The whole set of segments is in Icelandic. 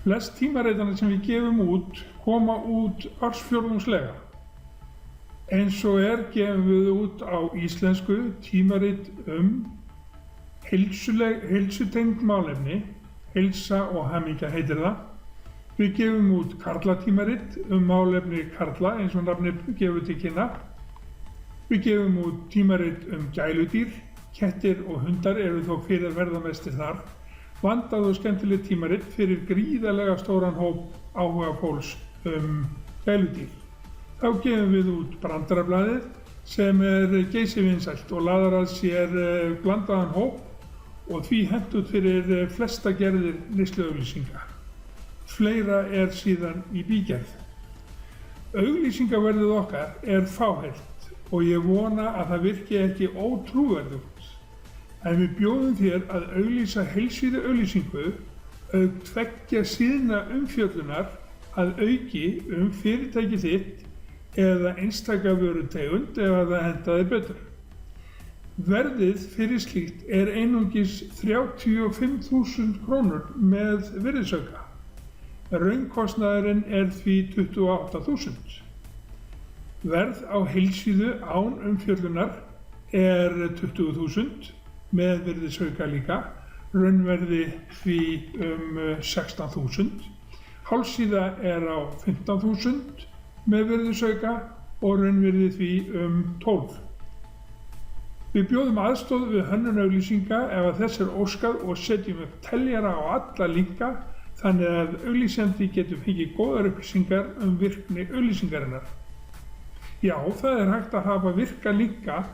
Flest tímaritana sem við gefum út koma út ársfjórðungslega. Eins og gefum við út á íslensku tímarit heilsutengd málefni, heilsa og hamingja heitir það. Við gefum út karlatímarit málefni karla eins og nafnið gefur til kynna. Við gefum út tímarit gæludýr, kettir og hundar eru þó fyrirferðamestir þar. Vandað og skemmtileg tímarit fyrir gríðarlega stóran hóp áhuga fólks gæludýr. Þá gefum við út Brandarablaðið sem geysivinsælt og laðar að sér blandaðan hóp og því hentugt fyrir flesta gerðir neysluauglýsinga. Fleira síðan í bígerð. Auglýsingaverðið okkar fáheyrt og ég vona að það virki ekki ótrúverðugt. En við bjóðum þér að auglýsa heilsíðu auglýsingu auk 2 síðna umfjöllunar að auki fyrirtæki þitt eða einstaka vörutegund ef það hentaði betur. Verðið fyrir slíkt einungis 35.000 krónur með virðisauka. Raunkostnaðurinn því 28.000. Verð á heilsíðu án umfjöllunar 20.000 með virðisauka líka, raunverði því 16.000. Hálfsíða á 15.000 með virðisauka og raunverði því 12. Við bjóðum aðstoð við hönnun auglýsinga ef þess óskað og setjum upp teljara á alla linka þannig að auglýsandi getur fengið góðar upplýsingar virkni auglýsingarinnar. Já, það hægt að hafa virka linka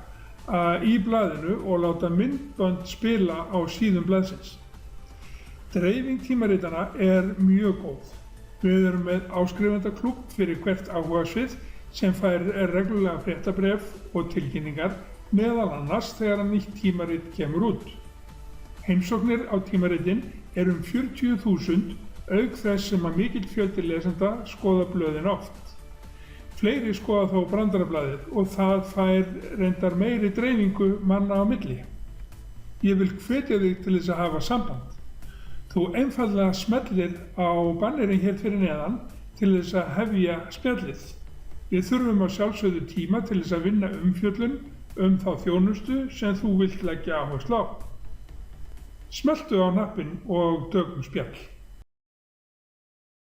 í blaðinu og láta myndbönd spila á síðum blaðsins. Dreifing tímaritana mjög góð. Við erum með áskrifendaklúbb fyrir hvert áhugasvið sem fær reglulega fréttabréf og tilkynningar, meðal annars þegar nýtt tímarit kemur út. Heimsóknir á tímaritin 40.000 auk þess sem að mikill fjöldi lesenda skoða blöðin oft. Fleiri skoða þó Brandarablaðið og það fær reyndar meiri dreifingu manna á milli. Ég vil hvetja þig til þess að hafa samband. Þú einfaldlega smellir á bannerinn hér fyrir neðan til þess að hefja spjallið. Við þurfum að sjálfsögðu tíma til þess að vinna umfjöllun þá þjónustu sem þú vilt leggja áherslu á. Smelltu á hnappinn og tökum spjall.